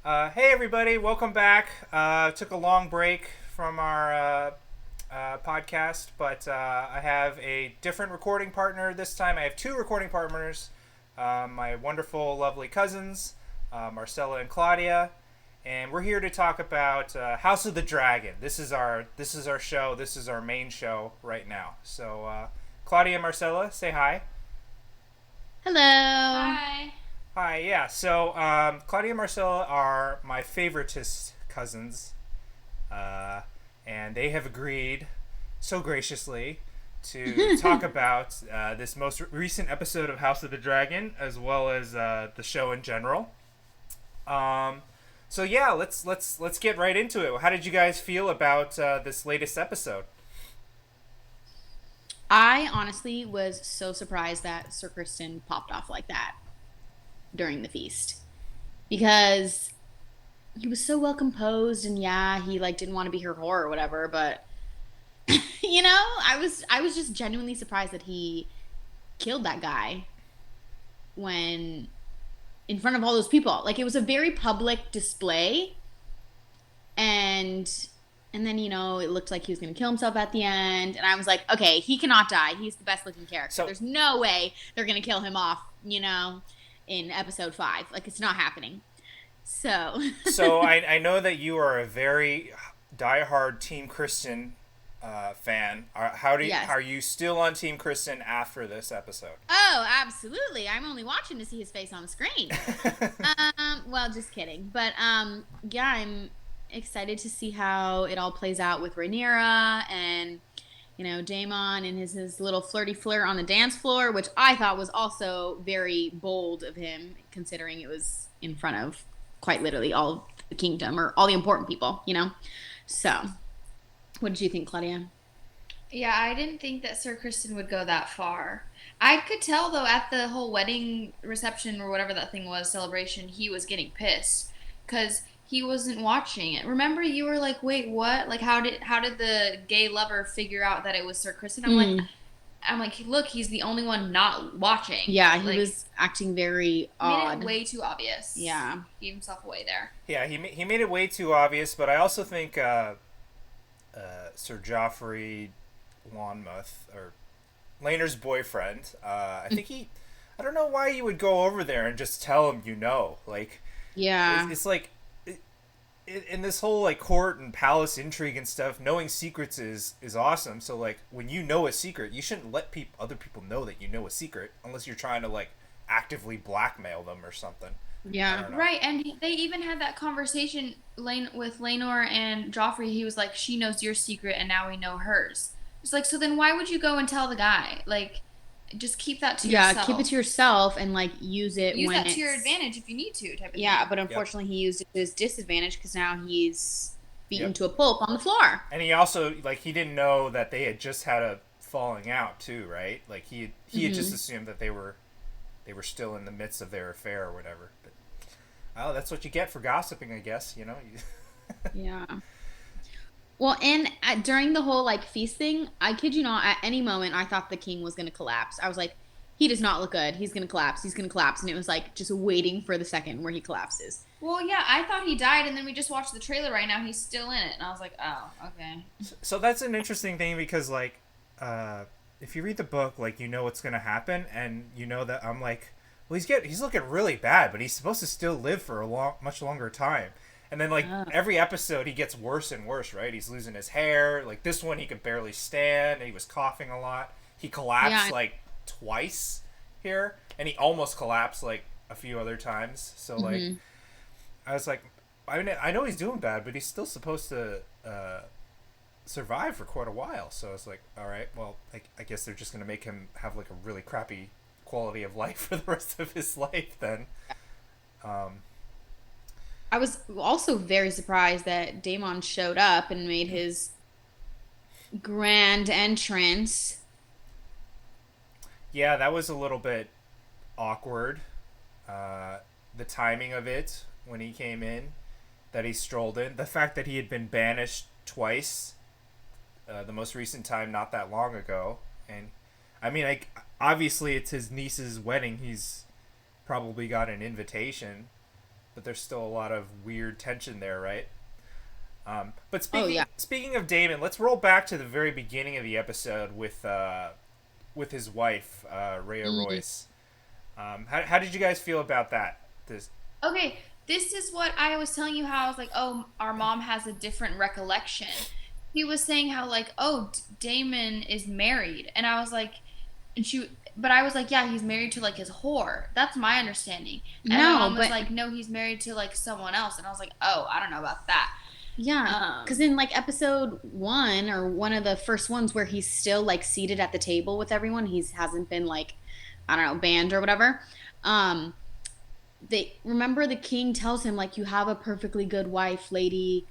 Hey everybody, welcome back. Took a long break from our podcast, but I have a different recording partner this time. I have two recording partners, my wonderful, lovely cousins, Marcella and Claudia, and we're here to talk about House of the Dragon. This is our show. This is our main show right now. So, Claudia and Marcella, say hi. Hello. Hi. Hi, yeah. So, Claudia and Marcella are my favoritist cousins, uh, and they have agreed so graciously to talk about this most recent episode of House of the Dragon, as well as the show in general. Um, so yeah, let's get right into it. How did you guys feel about this latest episode? I honestly was so surprised that Sir Kristen popped off like that during the feast because he was so well composed and yeah, he like didn't want to be her whore or whatever, but I was just genuinely surprised that he killed that guy when in front of all those people. Like it was a very public display and and then it looked like he was going to kill himself at the end and I was like, okay, he cannot die. He's the best looking character. So There's no way they're going to kill him off, in episode 5. Like it's not happening. So so I know that you are a very diehard Team Kristen fan. yes. Are you still on Team Kristen after this episode? Oh, absolutely. I'm only watching to see his face on the screen. Well, just kidding. But yeah, I'm excited to see how it all plays out with Rhaenyra and Daemon and his little flirty flirt on the dance floor, which I thought was also very bold of him, considering it was in front of quite literally all the kingdom or all the important people. So, what did you think, Claudia? Yeah, I didn't think that Sir Kristen would go that far. I could tell though at the whole wedding reception or whatever that thing was, celebration, he was getting pissed because he wasn't watching it. Remember, you were like, "Wait, what? Like, how did the gay lover figure out that it was Sir Kristen?" Mm, I'm like, look, he's the only one not watching. yeah, he Like, was acting very he made it odd. way too obvious. Yeah. Gave himself away there. Yeah, he made it way too obvious, but I also think Sir Joffrey Lonmouth, or Laener's boyfriend, I think I don't know why you would go over there and just tell him like Yeah. it's like in this whole like court and palace intrigue and stuff, knowing secrets is awesome. So like when you know a secret, you shouldn't let other people know that you know a secret unless you're trying to like actively blackmail them or something. I Yeah. don't know. Right, and they even had that conversation with Laenor and Joffrey. He was like, "She knows your secret, and now we know hers." It's like, so then why would you go and tell the guy? Like, just keep that to Yeah, keep it yourself. to yourself and like use it Use when that to your it's advantage if you need to, type of yeah, thing. but Yep. unfortunately he used it to his disadvantage because now he's beaten Yep. to a pulp on the floor. And he also like he didn't know that they had just had a falling out too, right? Like he had just Hmm. assumed that they were still in the midst of their affair or whatever. But oh, that's what you get for gossiping, I guess. You know. Yeah. Well, and during the whole like feast thing, I kid you not, at any moment I thought the king was gonna collapse. I was like, he does not look good. He's gonna collapse. He's gonna collapse, and it was like just waiting for the second where he collapses. Well, yeah, I thought he died, and then we just watched the trailer right now. He's still in it, and I was like, oh, okay. So that's an interesting thing because like if you read the book, like you know what's gonna happen, and you know that I'm like, well, he's looking really bad, but he's supposed to still live for a much longer time. And then like Oh. every episode, he gets worse and worse. Right? He's losing his hair. Like this one, he could barely stand. He was coughing a lot. He collapsed Yeah. like twice here, and he almost collapsed like a few other times. So like Hmm. I was like, I know he's doing bad, but he's still supposed to survive for quite a while. So I was like, all right, well, I guess they're just gonna make him have like a really crappy quality of life for the rest of his life then. Um, I was also very surprised that Damon showed up and made his grand entrance. yeah, that was a little bit awkward. Uh, the timing of it when he came in, that he strolled in, the fact that he had been banished twice, the most recent time not that long ago, and I mean, obviously it's his niece's wedding. He's probably got an invitation, but there's still a lot of weird tension there, right? But Oh yeah. speaking of Damon, let's roll back to the very beginning of the episode with his wife, Rhea Royce. How did you guys feel about that? Okay, this is what I was telling you, how I was like, oh, our mom has a different recollection. He was saying how, like, oh, Damon is married. And I was like, but I was like, yeah, he's married to, like, his whore. That's my understanding. And my mom was like, no, he's married to, like, someone else. And I was like, oh, I don't know about that. Yeah, because in like episode 1 or one of the first ones where he's still like seated at the table with everyone, he hasn't been like, I don't know, banned or whatever. They remember the king tells him like, you have a perfectly good wife, Lady,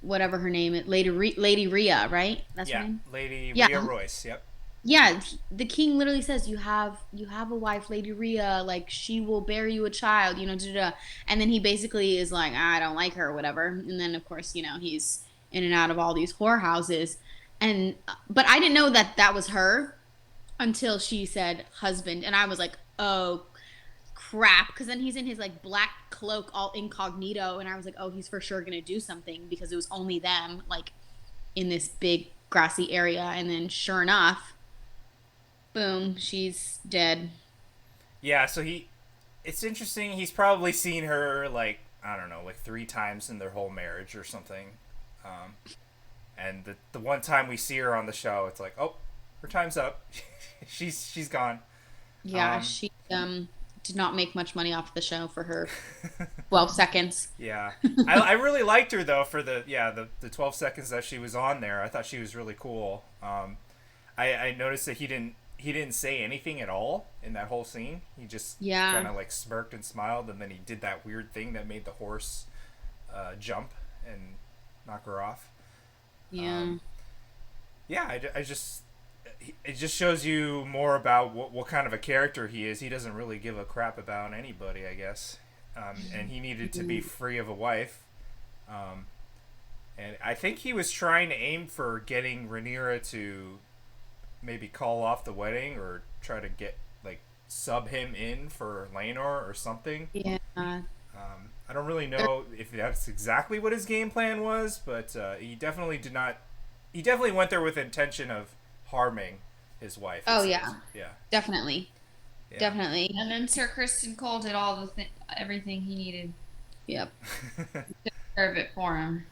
whatever her name is, Lady Rhea, right? That's her name. Lady Rhea Royce. Yep. Yeah, the king literally says, you have a wife, Lady Rhea, like she will bear you a child, you know, and then he basically is like, I don't like her or whatever, and then of course, you know, he's in and out of all these whorehouses, but I didn't know that was her until she said husband, and I was like, oh crap, because then he's in his like black cloak all incognito, and I was like, oh, he's for sure gonna do something because it was only them like in this big grassy area, and then sure enough, boom, she's dead. Yeah, so it's interesting. He's probably seen her like, I don't know, like 3 times in their whole marriage or something. And the one time we see her on the show, it's like, oh, her time's up. she's gone. Yeah, she did not make much money off the show for her 12 seconds. Yeah. I really liked her though for the 12 seconds that she was on there. I thought she was really cool. I noticed that he didn't say anything at all in that whole scene. He just kind of like smirked and smiled, and then he did that weird thing that made the horse jump and knock her off. Yeah. It just shows you more about what kind of a character he is. He doesn't really give a crap about anybody, I guess. And he needed to be free of a wife. And I think he was trying to aim for getting Rhaenyra to maybe call off the wedding or try to get like sub him in for Laenor or something. Yeah. I don't really know if that's exactly what his game plan was, but he definitely did not. He definitely went there with intention of harming his wife. Oh yeah. Yeah. Definitely. Yeah. Definitely. And then Sir Kristen Cole did all everything he needed. Yep. To take care of it for him.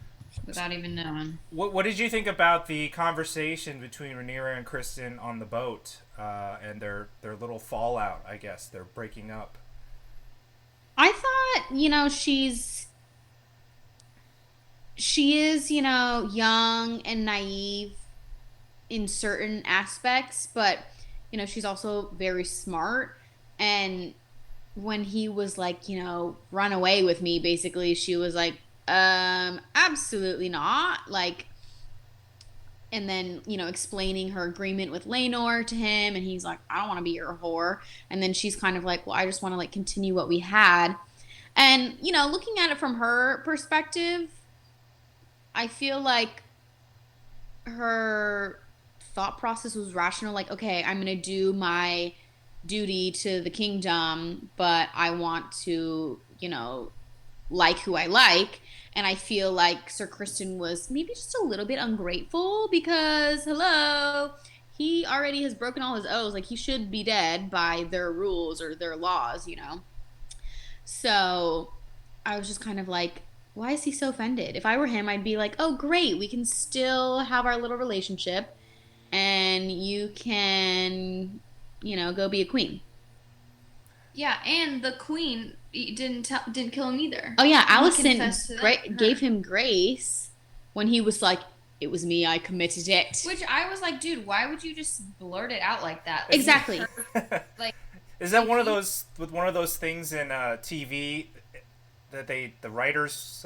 Without even knowing. What did you think about the conversation between Rhaenyra and Kristen on the boat and their little fallout, I guess? They're breaking up. I thought, you know, she is, you know, young and naive in certain aspects, but, you know, she's also very smart. And when he was like, you know, run away with me, basically, she was like, absolutely not. Like, and then, you know, explaining her agreement with Laenor to him, and he's like, I don't want to be your whore. And then she's kind of like, well, I just want to like continue what we had. And, you know, looking at it from her perspective, I feel like her thought process was rational. Like, okay, I'm going to do my duty to the kingdom, but I want to, you know, like who I like. And I feel like Sir Kristen was maybe just a little bit ungrateful because, hello, he already has broken all his oaths. Like, he should be dead by their rules or their laws, you know? So I was just kind of like, why is he so offended? If I were him, I'd be like, oh, great, we can still have our little relationship and you can, you know, go be a queen. Yeah, and the queen didn't kill him either. Oh yeah, Alicent gave him grace when he was like, "It was me. I committed it." Which I was like, dude, why would you just blurt it out like that? Like, exactly. Like, is that one of those things in TV that the writers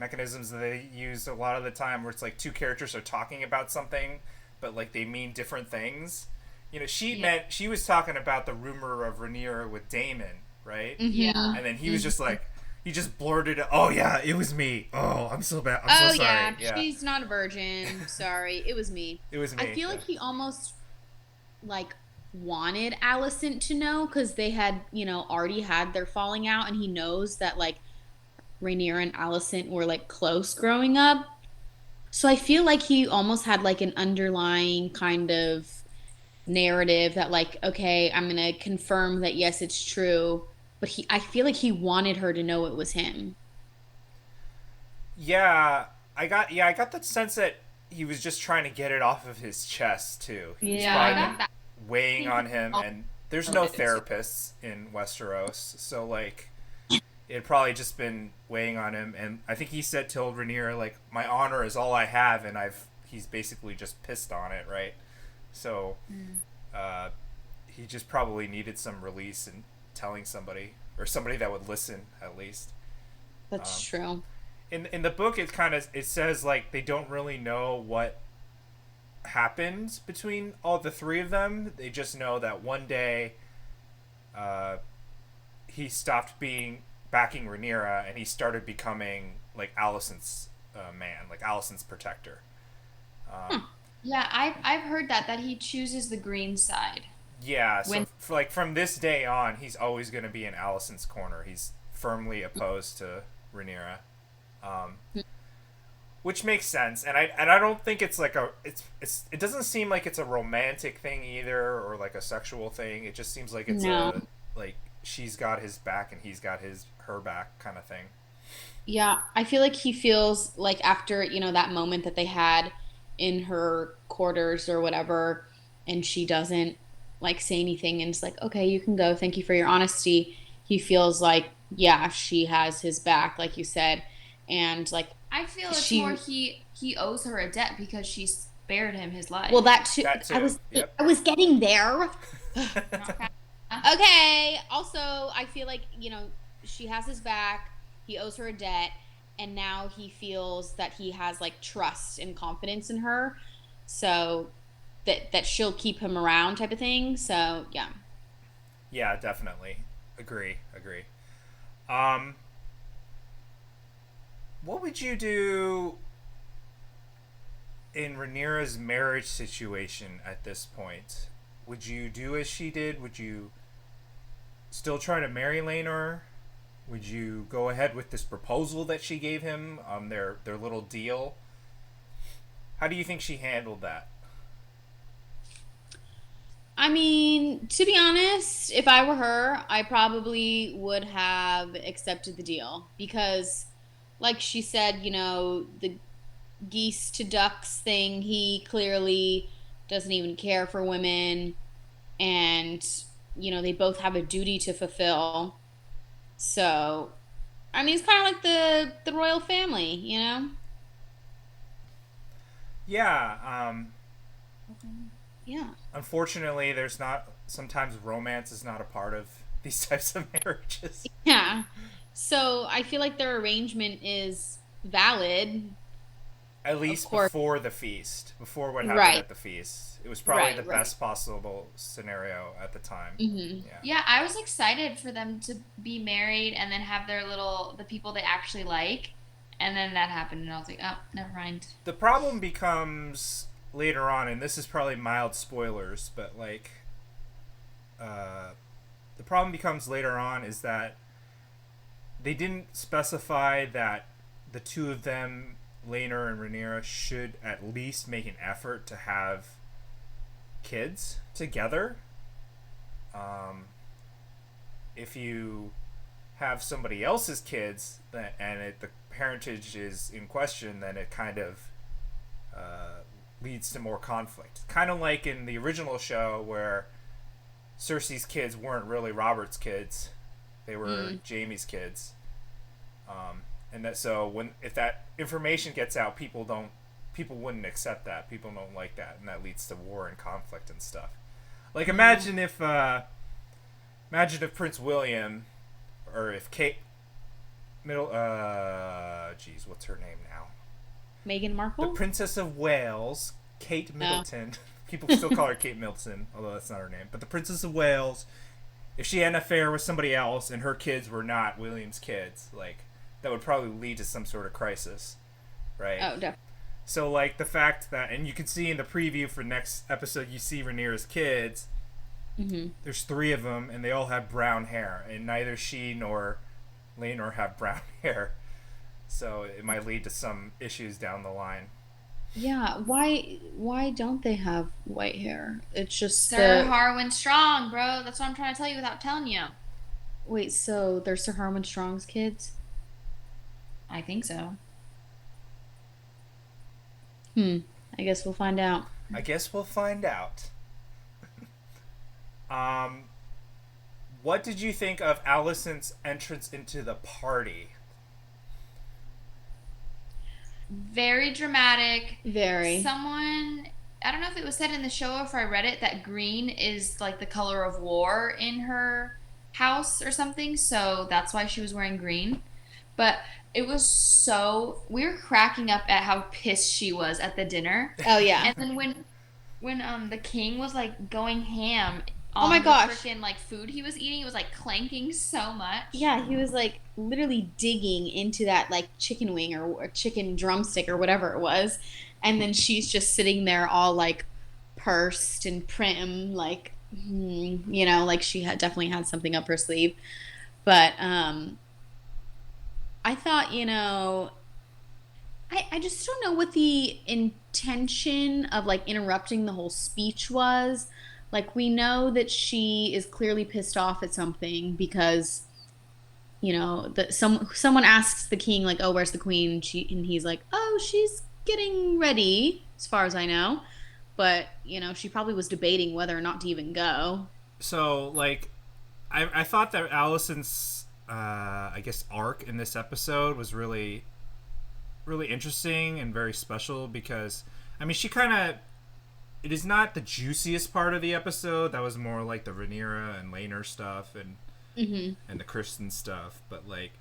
mechanisms that they use a lot of the time, where it's like 2 characters are talking about something, but like they mean different things. You know, she was talking about the rumor of Rhaenyra with Daemon, right? Mm-hmm. Yeah. And then he was just like, he just blurted it. Oh yeah, it was me. Oh, I'm so bad. I'm so sorry. Yeah, she's not a virgin. Sorry, it was me. It was me. I feel like he almost like wanted Alicent to know because they had, already had their falling out, and he knows that like Rhaenyra and Alicent were like close growing up. So I feel like he almost had like an underlying kind of narrative that like, okay, I'm gonna confirm that yes, it's true. But I feel like he wanted her to know it was him. Yeah, I got that sense that he was just trying to get it off of his chest too. He's Yeah, I probably got been that. weighing I on think him, all and there's of no it is. therapists in Westeros, so like it had probably just been weighing on him. And I think he said to Rhaenyra like, "My honor is all I have," and he's basically just pissed on it, right? So Mm. uh, he just probably needed some release and telling somebody or somebody that would listen at least. That's true. In the book, it says like they don't really know what happened between all the three of them. They just know that one day, uh, he stopped being backing Rhaenyra and he started becoming like Alicent's man, like Alicent's protector. Huh. Yeah, I've heard that he chooses the green side Yeah, so when. like from this day on, he's always going to be in Alicent's corner. He's firmly opposed to Rhaenyra, um, which makes sense. And I don't think it's like it doesn't seem like it's a romantic thing either or like a sexual thing. It just seems like it's No. a like she's got his back and he's got her back kind of thing. Yeah, I feel like he feels like after, that moment that they had in her quarters or whatever, and she doesn't like say anything and it's like, okay, you can go. Thank you for your honesty. He feels like, yeah, she has his back, like you said. And like I feel it's more she, he owes her a debt because she spared him his well, life. that too, That too. Yep. I was getting there. Okay. Okay. Also, I feel like, she has his back. He owes her a debt. And now he feels that he has like trust and confidence in her. So that she'll keep him around type of thing. So, yeah. Yeah, definitely. Agree. Um, what would you do in Rhaenyra's marriage situation at this point? Would you do as she did? Would you still try to marry Laenor? Would you go ahead with this proposal that she gave him? Their little deal. How do you think she handled that? I mean, to be honest, if I were her, I probably would have accepted the deal because, like she said, the geese to ducks thing, he clearly doesn't even care for women. And, they both have a duty to fulfill. So, I mean, it's kind of like the royal family. Yeah. Yeah. Unfortunately, there's not. Sometimes romance is not a part of these types of marriages. Yeah. So I feel like their arrangement is valid, At of least course. before the feast, before what happened Right. at the feast. It was probably Right. the Right. best possible scenario at the time. Hmm. Yeah. Yeah, I was excited for them to be married and then have the people they actually like. And then that happened, and I was like, oh, never mind. The problem becomes later on, and this is probably mild spoilers, but like, uh, the problem becomes later on is that they didn't specify that the two of them, Laenor and Rhaenyra, should at least make an effort to have kids together. Um, if you have somebody else's kids the parentage is in question, then it kind of leads to more conflict. Kind of like in the original show where Cersei's kids weren't really Robert's kids; they were Jaime's kids. And that so when if that information gets out, people wouldn't accept that. People don't like that, and that leads to war and conflict and stuff. Like imagine if Prince William or if Kate Middle geez, what's her name now? Meghan The Markle? Princess of Wales, Kate Middleton. People still call her Kate Middleton, although that's not her name. But the Princess of Wales, if she had an affair with somebody else and her kids were not William's kids, like that would probably lead to some sort of crisis, right? Oh, definitely. So like the fact that, and you can see in the preview for next episode, you see Rhaenyra's kids, Mm-hmm. There's 3 of them, and they all have brown hair, and neither she nor Laenor have brown hair. So it might lead to some issues down the line. Yeah, why don't they have white hair? It's just Sir the Harwin Strong, bro. That's what I'm trying to tell you without telling you. wait, so they're Sir Harwin Strong's kids? I think so. Hmm. I guess we'll find out. I guess we'll find out. um, what did you think of Alicent's entrance into the party? Very dramatic. Very. Someone, I don't know if it was said in the show or if I read it, that green is like the color of war in her house or something. So that's why she was wearing green. But it was so, we were cracking up at how pissed she was at the dinner. Oh yeah. And then when the king was like going ham Oh on my the gosh. freaking like food he was eating, it was like clanking so much. Yeah, he was like literally digging into that like chicken wing or chicken drumstick or whatever it was. And then she's just sitting there all like pursed and prim, like, like she had definitely had something up her sleeve. But I thought, I just don't know what the intention of like interrupting the whole speech was. Like, we know that she is clearly pissed off at something because someone asks the king like, "Oh, where's the queen?" And he's like, "Oh, she's getting ready," as far as I know. But she probably was debating whether or not to even go. So, like, I thought that Alicent's, I guess, arc in this episode was really, really interesting and very special because, I mean, she kind of, it is not the juiciest part of the episode. That was more like the Rhaenyra and Laenor stuff and and the Kristen stuff. But like,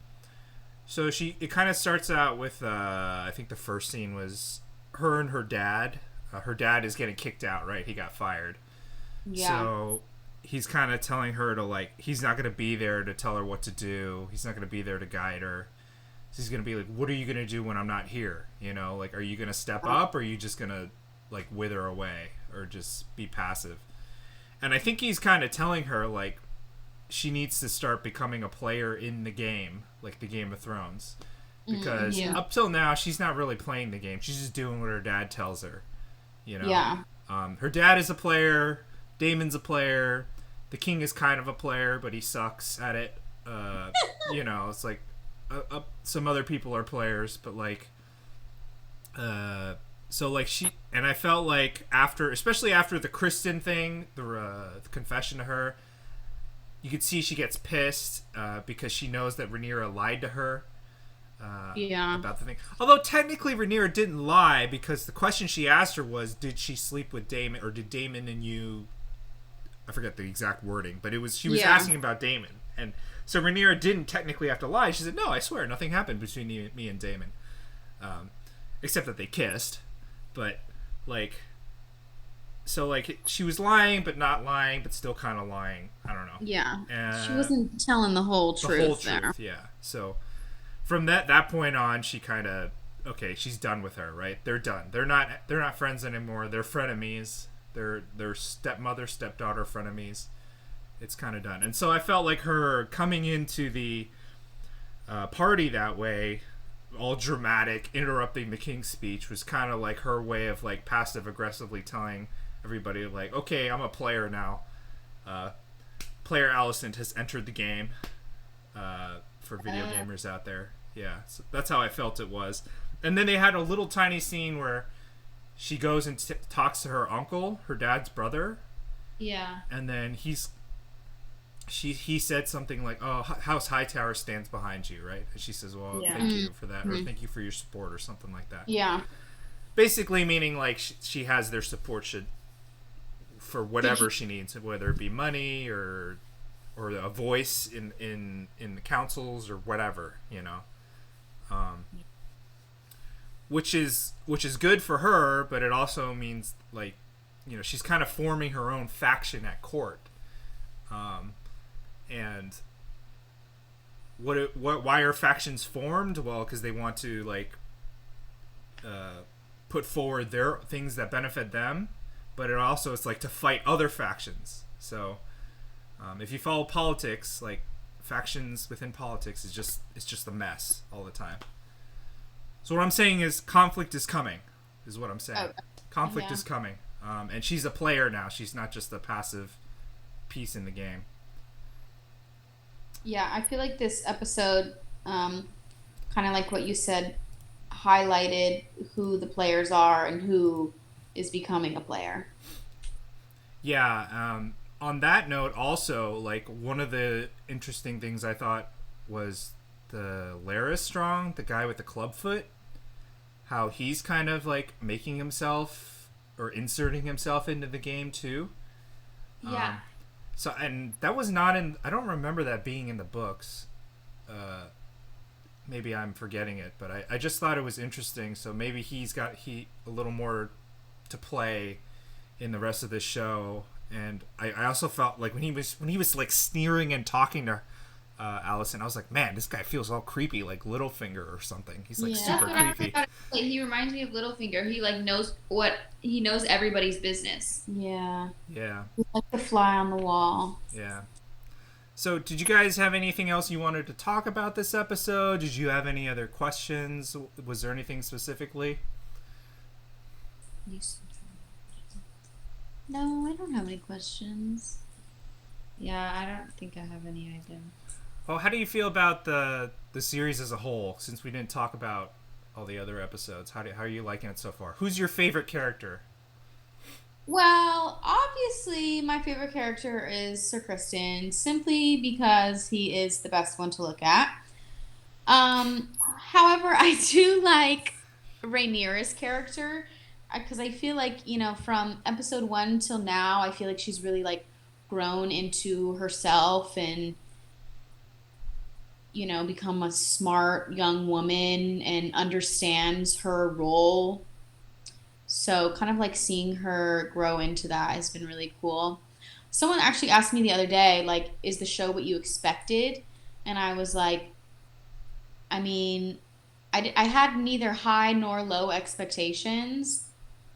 so it kind of starts out with I think the first scene was her and her dad. Her dad is getting kicked out, right? He got fired. Yeah. So he's kind of telling her to like, he's not going to be there to tell her what to do. He's not going to be there to guide her. So he's going to be like, what are you going to do when I'm not here? Like, are you going to step up or are you just going to like wither away or just be passive? And I think he's kind of telling her like she needs to start becoming a player in the game, like the Game of Thrones, because up till now she's not really playing the game. She's just doing what her dad tells her. Yeah. Her dad is a player. Daemon's a player. The king is kind of a player, but he sucks at it. It's like some other people are players, but like so like and I felt like especially after the Kristen thing, the confession to her, you could see she gets pissed because she knows that Rhaenyra lied to her about the thing. Although technically Rhaenyra didn't lie because the question she asked her was, did she sleep with Daemon or did Daemon and you, I forget the exact wording, but she was asking about Daemon. And so Rhaenyra didn't technically have to lie. She said, no, I swear, nothing happened between me and Daemon. Except that they kissed. But, like, so, like, she was lying, but not lying, but still kind of lying. I don't know. Yeah. She wasn't telling the whole truth there. Yeah. So, from that point on, she kind of, okay, she's done with her, right? They're done. They're not friends anymore. They're frenemies. They're stepmother, stepdaughter frenemies. It's kind of done. And so I felt like her coming into the party that way, all dramatic, interrupting the king's speech, was kind of like her way of like passive aggressively telling everybody like, okay, I'm a player now. Player Alicent has entered the game. For video gamers out there, yeah. So that's how I felt it was. And then they had a little tiny scene where she goes and talks to her uncle, her dad's brother. Yeah. And then he said something like, "Oh, House Hightower stands behind you," right? And she says, "Well, thank you for that," or "Thank you for your support," or something like that. Yeah. Basically, meaning like she has their support for whatever she needs, whether it be money or a voice in the councils or whatever, which is good for her, but it also means like, she's kind of forming her own faction at court. And why are factions formed? Well, because they want to like put forward their things that benefit them, but it's like to fight other factions. So if you follow politics, like factions within politics, it's just a mess all the time. So what I'm saying is conflict is coming, is what I'm saying. Conflict is coming. And she's a player now. She's not just a passive piece in the game. Yeah, I feel like this episode, kind of like what you said, highlighted who the players are and who is becoming a player. Yeah. On that note, also, like, one of the interesting things I thought was the Laris Strong, the guy with the club foot, how he's kind of like making himself or inserting himself into the game too. Yeah. So, and that was not in, I don't remember that being in the books. Maybe I'm forgetting it, but I just thought it was interesting. So maybe he's got a little more to play in the rest of this show. And I also felt like when he was like sneering and talking to Allison, I was like, man, this guy feels all creepy, like Littlefinger or something. He's like super creepy. He reminds me of Littlefinger. He like knows everybody's business. Yeah. Yeah. He's like the fly on the wall. Yeah. So, did you guys have anything else you wanted to talk about this episode? Did you have any other questions? Was there anything specifically? No, I don't have any questions. Yeah, I don't think I have any idea. Well, how do you feel about the series as a whole? Since we didn't talk about all the other episodes, how are you liking it so far? Who's your favorite character? Well, obviously, my favorite character is Sir Kristen, simply because he is the best one to look at. However, I do like Rhaenyra's character, because I feel like, from episode 1 till now, I feel like she's really, like, grown into herself and, become a smart young woman and understands her role. So kind of like seeing her grow into that has been really cool. Someone actually asked me the other day, like, is the show what you expected? And I was like, I mean, I had neither high nor low expectations.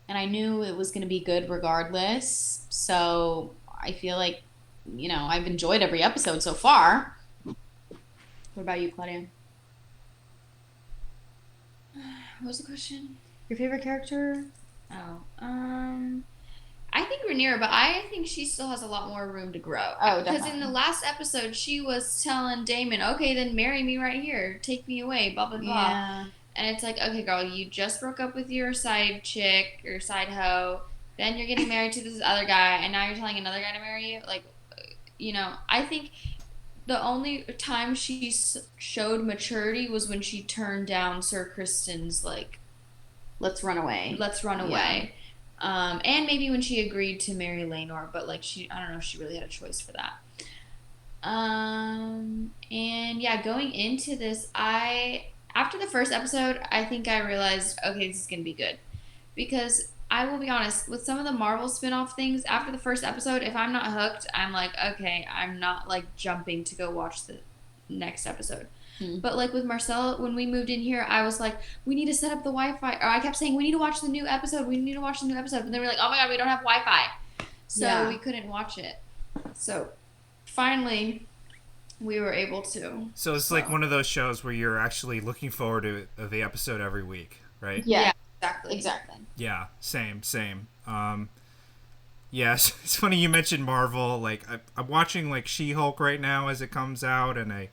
And I knew it was going to be good regardless. So I feel like, I've enjoyed every episode so far. What about you, Claudia? What was the question? Your favorite character? Oh, I think Rhaenyra, but I think she still has a lot more room to grow. Oh, because definitely. in the last episode, she was telling Daemon, "Okay, then marry me right here, take me away, blah blah blah." Yeah. And it's like, okay, girl, you just broke up with your side chick or side hoe, then you're getting married to this other guy, and now you're telling another guy to marry you. Like, I think the only time she showed maturity was when she turned down Sir Kristen's like, Let's run away. let's run away. And maybe when she agreed to marry Laenor, but like I don't know if she really had a choice for that. And yeah, going into this, after the first episode, I think I realized, okay, this is gonna be good, because I will be honest, with some of the Marvel spin-off things, after the first episode, if I'm not hooked, I'm like, okay, I'm not like jumping to go watch the next episode. But like with Marcel, when we moved in here, I was like, we need to set up the Wi-Fi. Or I kept saying, we need to watch the new episode. We need to watch the new episode. And they were like, oh my God, we don't have Wi-Fi. So we couldn't watch it. So finally, we were able to. So it's like one of those shows where you're actually looking forward to the episode every week, right? Yeah, exactly. Yeah, same. Yeah, it's funny you mentioned Marvel. Like, I'm watching like She-Hulk right now as it comes out, and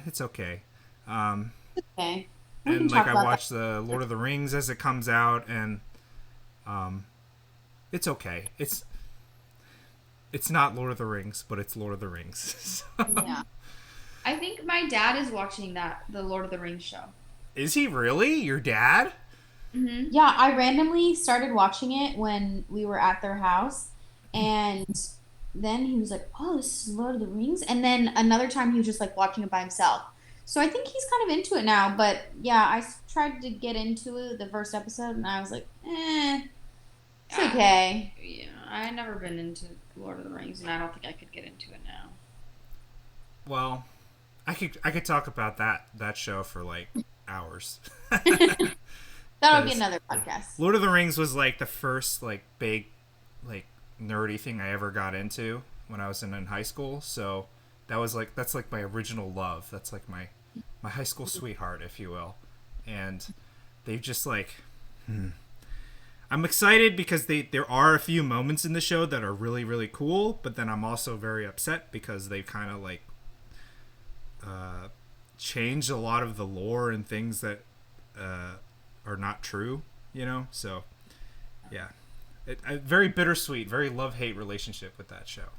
it's okay. Okay. And like I watched the Lord of the Rings as it comes out, and it's okay. It's not Lord of the Rings, but it's Lord of the Rings. Yeah. I think my dad is watching the Lord of the Rings show. Is he really? Your dad? Mm-hmm. Yeah, I randomly started watching it when we were at their house, and then he was like, oh, this is Lord of the Rings, and then another time he was just like watching it by himself. So I think he's kind of into it now, but yeah, I tried to get into it, the first episode, and I was like, it's okay. Yeah, I've never been into Lord of the Rings, and I don't think I could get into it now. Well, I could talk about that show for like hours. That'll be another podcast. Lord of the Rings was like the first like big like nerdy thing I ever got into when I was in high school. So that's like my original love. That's like my high school sweetheart, if you will. And they've just like, I'm excited because there are a few moments in the show that are really, really cool, but then I'm also very upset because they kind of like changed a lot of the lore and things that are not true, you know? So, yeah. A very bittersweet, very love-hate relationship with that show.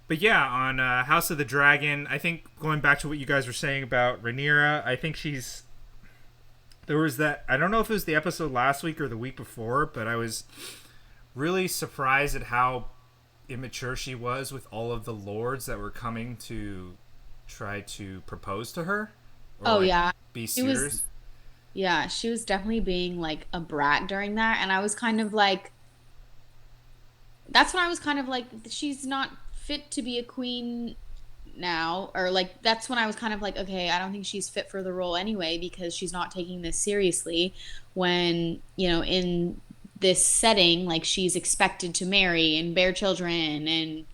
But yeah, on House of the Dragon, I think going back to what you guys were saying about Rhaenyra, I think there was that, I don't know if it was the episode last week or the week before, but I was really surprised at how immature she was with all of the lords that were coming to try to propose to her. Or Yeah. be suitors. Yeah, she was definitely being like a brat during that. And I was kind of like, that's when I was kind of like, she's not fit to be a queen now. Or like, that's when I was kind of like, okay, I don't think she's fit for the role anyway, because she's not taking this seriously when, in this setting, like she's expected to marry and bear children and,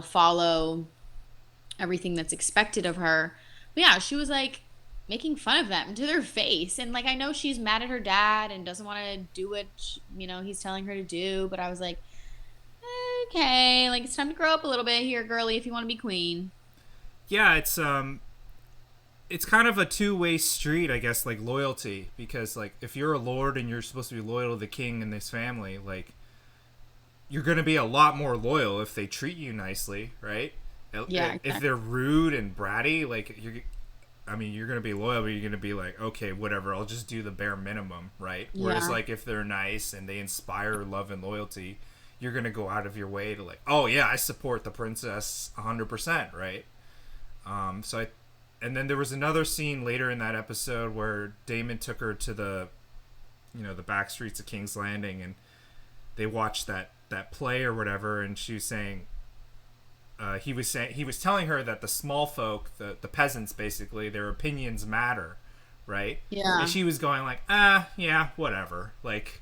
follow everything that's expected of her. But yeah, she was like making fun of them to their face. And like, I know she's mad at her dad and doesn't want to do what, he's telling her to do. But I was like, okay, like it's time to grow up a little bit here, girly, if you want to be queen. Yeah, it's kind of a two-way street, I guess, like loyalty, because like if you're a lord and you're supposed to be loyal to the king and his family, like you're going to be a lot more loyal if they treat you nicely, right? Yeah, exactly. If they're rude and bratty, like you're going to be loyal, but you're going to be like, okay, whatever, I'll just do the bare minimum, right? Yeah. Whereas like if they're nice and they inspire love and loyalty, you're going to go out of your way to like, oh yeah, I support the princess 100%, right? And then there was another scene later in that episode where Daemon took her to the back streets of King's Landing, and they watched that play or whatever, and she was saying, he was telling her that the small folk, the peasants basically, their opinions matter, right? Yeah. And she was going like, yeah, whatever. Like,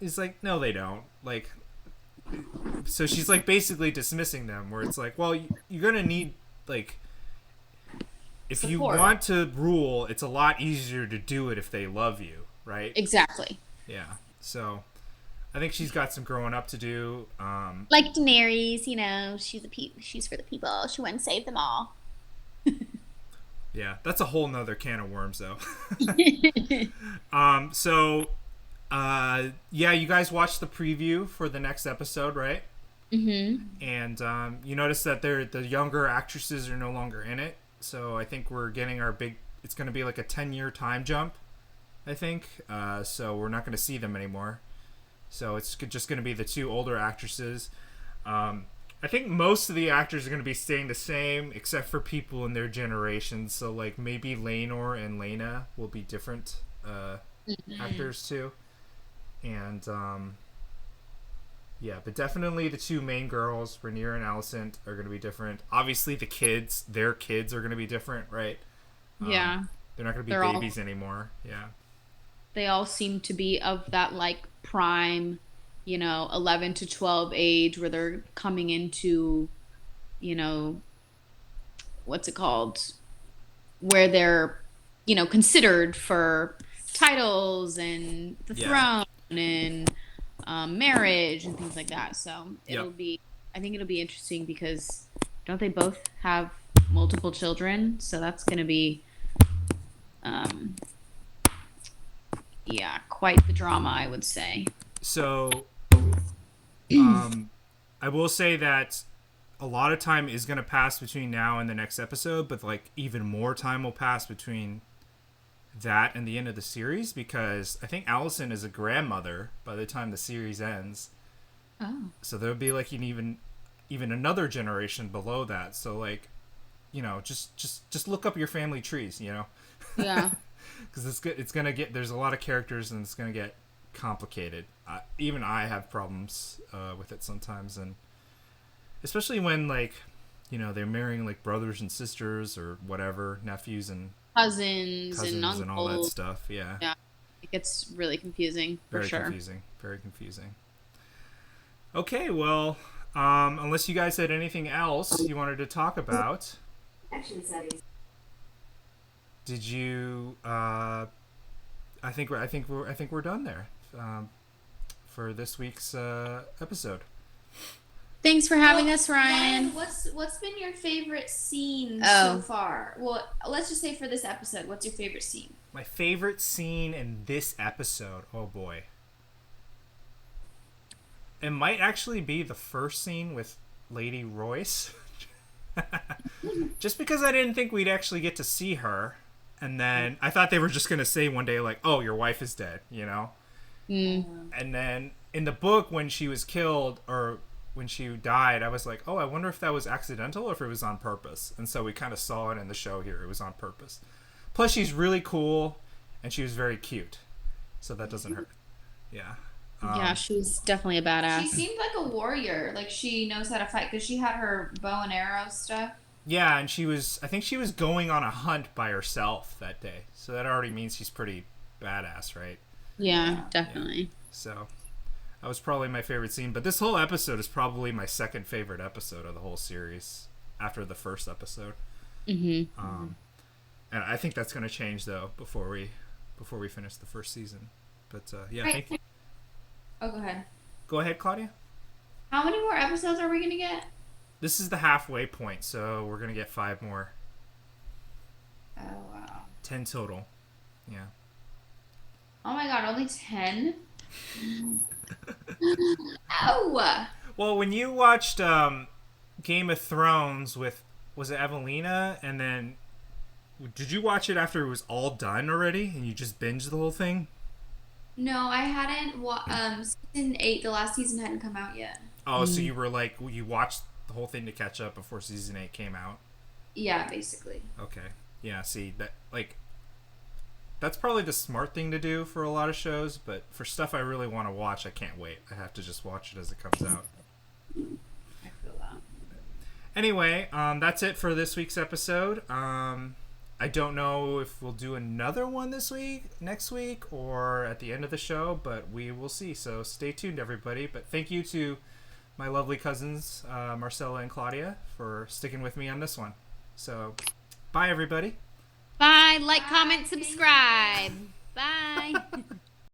it's like, no, they don't. Like, so she's like basically dismissing them, where it's like, well, you're gonna need like, if support. You want to rule, it's a lot easier to do it if they love you, right? Exactly. Yeah. So I think she's got some growing up to do. Like Daenerys, she's for the people. She went and saved them all. Yeah, that's a whole nother can of worms, though. Yeah, you guys watched the preview for the next episode, right? Mm-hmm. And you notice that the younger actresses are no longer in it. So I think we're getting it's going to be like a 10-year time jump, I think. So we're not going to see them anymore. So it's just going to be the two older actresses. I think most of the actors are going to be staying the same, except for people in their generation. So like maybe Laenor and Laena will be different actors too. And yeah, but definitely the two main girls, Rhaenyra and Alicent, are going to be different. Obviously their kids are going to be different, right? Yeah. They're not going to be babies anymore. Yeah. They all seem to be of that like prime, 11 to 12 age, where they're coming into, what's it called? Where they're, considered for titles and the throne and marriage and things like that. So I think it'll be interesting, because don't they both have multiple children? So that's going to be, quite the drama, I would say. So, I will say that a lot of time is going to pass between now and the next episode, but like even more time will pass between that and the end of the series, because I think Alicent is a grandmother by the time the series ends. Oh. So there'll be like even another generation below that. So like, just look up your family trees, Yeah. Because it's gonna get, there's a lot of characters and it's gonna get complicated. Even I have problems with it sometimes, and especially when like, they're marrying like brothers and sisters or whatever, nephews and cousins and uncles and all that stuff. Yeah. It gets really confusing for Very sure. confusing. Very confusing. Okay, well, unless you guys had anything else you wanted to talk about, did you? I think we're done there for this week's episode. Thanks for having us, Ryan. What's been your favorite scene Oh. so far? Well, let's just say for this episode, what's your favorite scene? My favorite scene in this episode. Oh boy. It might actually be the first scene with Lady Royce. Just because I didn't think we'd actually get to see her. And then I thought they were just going to say one day, like, oh, your wife is dead, you know? And then in the book, when she was killed or when she died, I was like, oh, I wonder if that was accidental or if it was on purpose. And so we kind of saw it in the show here. It was on purpose. Plus, she's really cool and she was very cute. So that doesn't hurt. Yeah. Yeah, she's definitely a badass. She seemed like a warrior. Like she knows how to fight because she had her bow and arrow stuff. Yeah, and I think she was going on a hunt by herself that day. So that already means she's pretty badass, right? Yeah, definitely. Yeah. So that was probably my favorite scene. But this whole episode is probably my second favorite episode of the whole series after the first episode. And I think that's going to change, though, before we finish the first season. But, yeah, thank you. Oh, go ahead. Go ahead, Claudia. How many more episodes are we going to get? This is the halfway point, so we're going to get 5 more. Oh, wow. 10 total. Yeah. Oh, my God. Only 10? Ow! Well, when you watched Game of Thrones with, was it Evelina? And then, did you watch it after it was all done already? And you just binged the whole thing? No, I hadn't. Season 8, the last season hadn't come out yet. Oh, so you were like, you watched the whole thing to catch up before season 8 came out? Yeah, basically. Okay. Yeah, see, that, like, that's probably the smart thing to do for a lot of shows, but for stuff I really want to watch, I can't wait. I have to just watch it as it comes out. I feel that. Anyway, that's it for this week's episode. I don't know if we'll do another one next week, or at the end of the show, but we will see. So stay tuned, everybody. But thank you to my lovely cousins, Marcella and Claudia, for sticking with me on this one. So, bye, everybody. Bye. Like, comment, subscribe. Bye.